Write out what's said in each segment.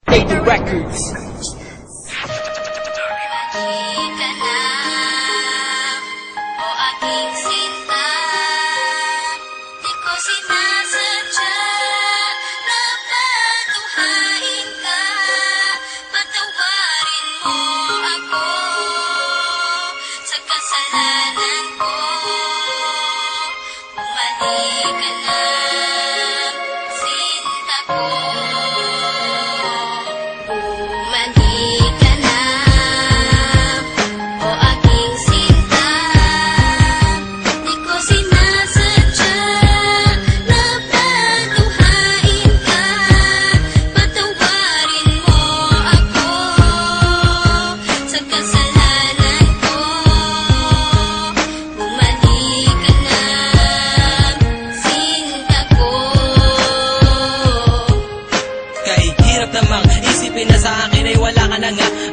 Lady Records.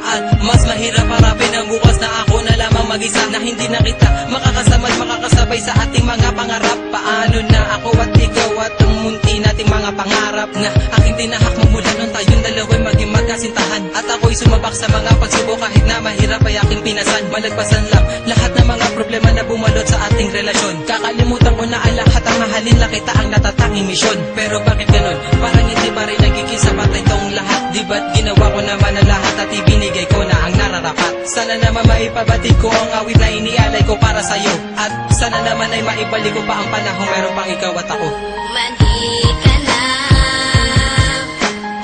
At mas mahirap harapin ang bukas na ako na lamang mag-isa, na hindi na kita makakasama at makakasabay sa ating mga pangarap. Paano na ako at ikaw at ang munti nating mga pangarap na aking tinahak magmula nung tayong dalawa'y maging magkasintahan. At ako'y sumabak sa mga pagsubok kahit na mahirap ay aking pinasan. Malagpasan lang lahat ng mga problema na bumalot sa ating relasyon. Kakalimutan ko na ang lahat, ang mahalin lang kita ang natatanging misyon. Pero bakit ganon? Parang hindi pa rin nagiging sapat itong lahat. Di ba't ginawa ko naman ang lahat at ibinigay ko na ang nararapat? Sana naman maipabatid ko ang awit na inialay ko para sa'yo. At sana naman ay maibalik ko pa ang panahon meron pang ikaw at ako. Mandi ka na,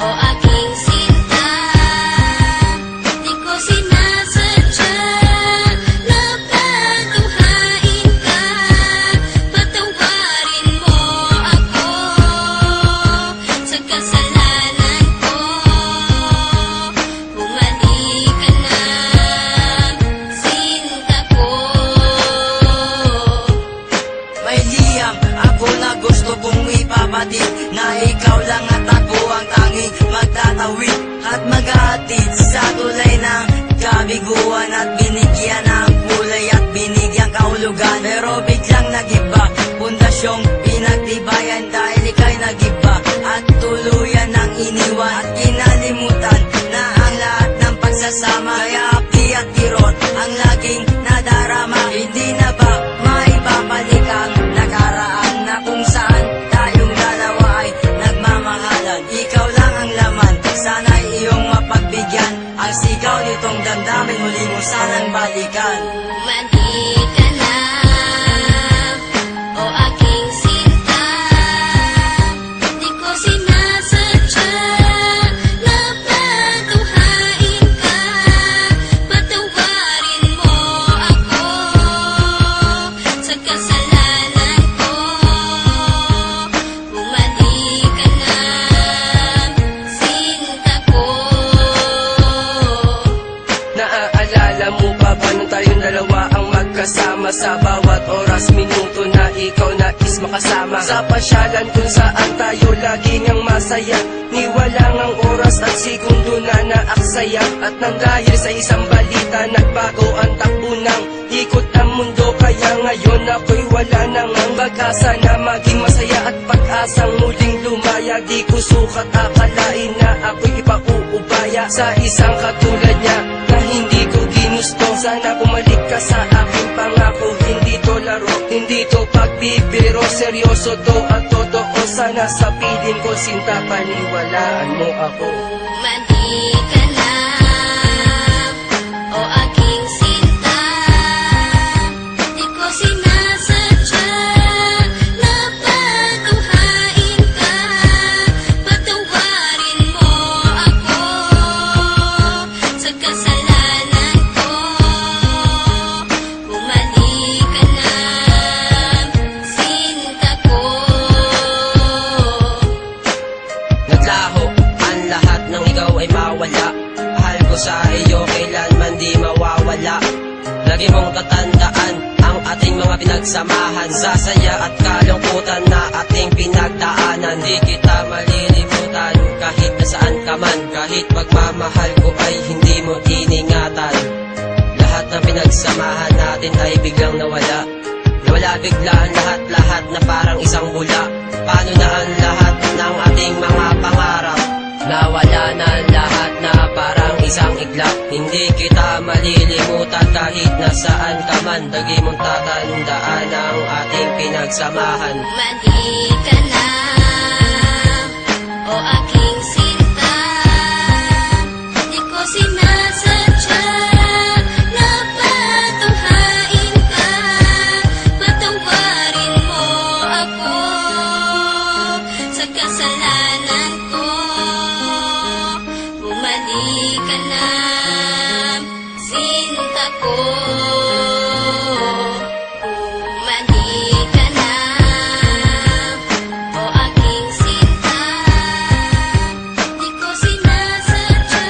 o aking sinta. Di ko sinasadya na paduhain ka. Patawarin mo ako sa kasalanan ko. Bumalik ka na, sinta ko. May liyam ako na gusto kong ipabatid, na ikaw lang at ako ang tanging magtatawid at mag-aatid sa tulay ng kabiguan, at binigyan ng kulay at binigyan kahulugan. Pero biglang nagiba, pundasyong pinagtibayan dahil ika'y nagiba at tuluyan ng iniwan at kinalimutan na ang lahat ng pagsasama. Kaya api at kirot ang laging nadarama. Hindi na ba maibabalik ang nakaraan na kung saan tayong dalawa ay nagmamahalan? Ikaw lang ang laman, sana'y iyong mapagbigyan. Ang sigaw nitong damdamin, muli mo sanang balikan. Mandi ka na, o aking sinta. Di ko sinasadya na paduhain ka. Patawarin mo ako sa kasalanan ko. Bumalik ka na, sinta ko. Naaalala mo pa ba nung tayong dalawa ang magkasama? Sa bawat oras, minuto na ikaw nais makasama. Sa pasyalan kung saan tayo laging ang masaya, niwalang ang oras at segundo na naaksaya. At nang dahil sa isang balita, nagbago ang takbo ng ikot ng mundo. Kaya ngayon ako'y wala nang ang pag-asa na maging masaya at pag-asang muling lumaya. Di ko sukat akalain na ako'y ipauubaya sa isang katulad niya na hindi ko ginusto. Sana bumalik ka sa aking pangako, hindi to laro, hindi to pagbibiro, seryoso to at totoo. Sana sa piling ko, sinta, paniwalaan mo ako. Mandi ka na, o aking sinta. Di ko sinasadya na paduhain ka. Patawarin mo ako sa kasalanan ko. Bumalik ka na, sinta ko. Naglaho ang lahat ng ikaw ay mawala. Mahal ko sa iyo kailanman di mawawala. Lagi mong tatandaan ang ating mga pinagsamahan, sa saya at kalungkutan na ating pinagdaanan. Di kita malilimutan kahit nasaan ka man, kahit pagmamahal ko ay hindi mo iningatan. Lahat ng pinagsamahan natin ay biglang nawala. Nawala bigla ang lahat-lahat na parang isang bula. Paano na ang lahat ng ating mga pangarap? Nawala na lahat na parang isang iglap. Hindi kita malilimutan kahit nasaan ka man. Lagi mong tatandaan ang ating pinagsamahan. Mali ka na, o aking sinta. Di ko sinasadya na patunghain ka. Patawarin mo ako sa kasalanan ko. Bumalik ka na, sinta ko. Bumalik ka na, o aking sinta. Di ko sinasadya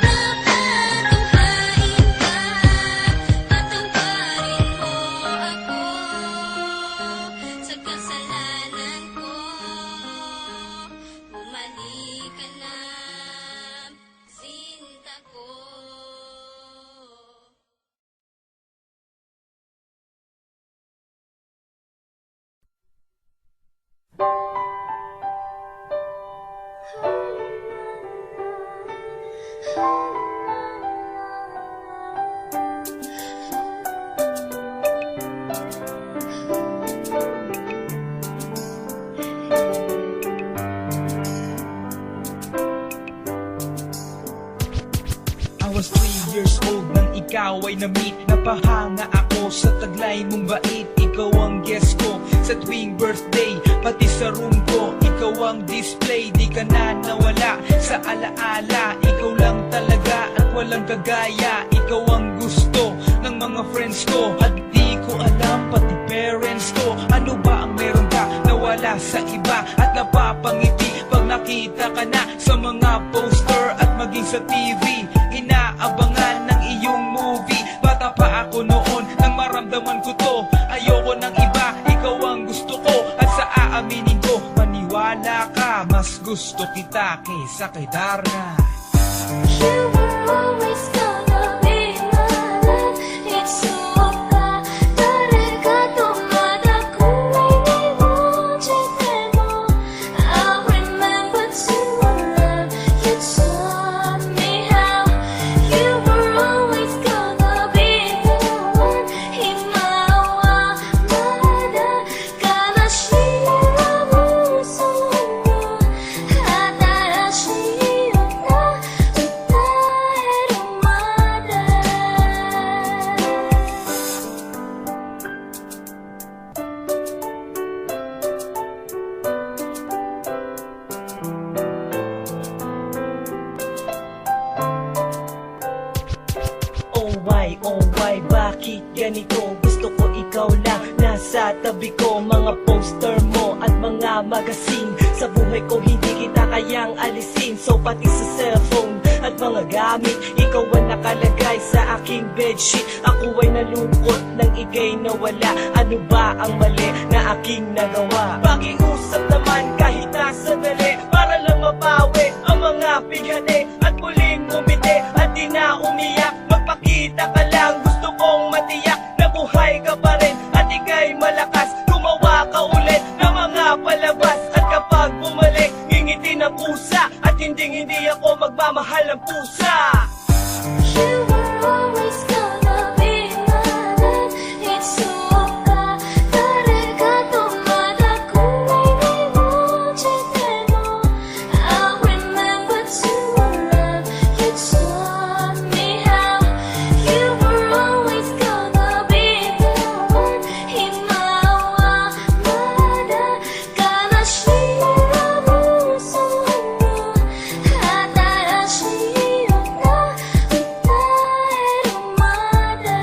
na patunghain ka. Patawarin mo ako sa kasalanan ko. Bumalik ka na, sinta ko. I was 3 years old nang ikaw ay na-meet. Napahanga ako sa taglay mong bait. Ikaw ang guest ko sa tuwing birthday. Pati sa room ko, ikaw ang display. Di ka na nawala sa alaala. Ikaw lang talaga at walang kagaya. Ikaw ang gusto ng mga friends ko. At di ko alam pati parents ko. Ano ba ang meron ka na wala sa iba? At napapangiti pag nakita ka na sa mga poster at maging sa TV. Inaabangan ng iyong movie. Bata pa ako noon nang maramdaman ko to. Ayoko ng iba, ikaw ang gusto ko. At sa aaminin ko, maniwala ka, mas gusto kita kaysa kay Darna. You were always gonna be my love. It's so bad. 다래가 또 마다 kulay na iwan mo. I remember to love you taught me how. You were always gonna be the one. Himawa mada kanashira musumo. Hatarashio na utaero mada. Oh why, bakit ganito? Gusto ko ikaw lang nasa tabi ko. Mga poster mo at mga magazine. Sa buhay ko hindi kita kayang alisin. So pati sa cellphone at mga gamit, ikaw ang nakalagay sa aking bedsheet. Ako ay nalungkot nang ika'y nawala. Ano ba ang mali na aking nagawa? Pakiusap naman kahit nasa dali, para lang mapawi ang mga bighani. At muling umiti at di na umiyak. Magpakita ka lang, gusto kong matiyak na buhay ka pa rin at ika'y malakas. Gumawa ka ulit ng mga palabas. At kapag bumalik, ngingiti ng pusa. At hindi ako magmamahal ng pusa. You were always gonna be my love. It's so bad. 다래가 또 마다 kulay na iwan mo. I remember to love you taught me how. You were always gonna be the one. Himawa mada kanashira musumo. Hatarashio na utaero mada.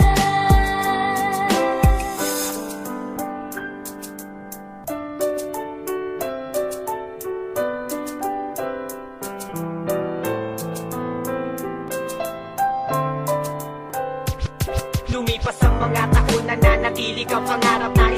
Lumipas ang mga taon, nananatili kang pangarap na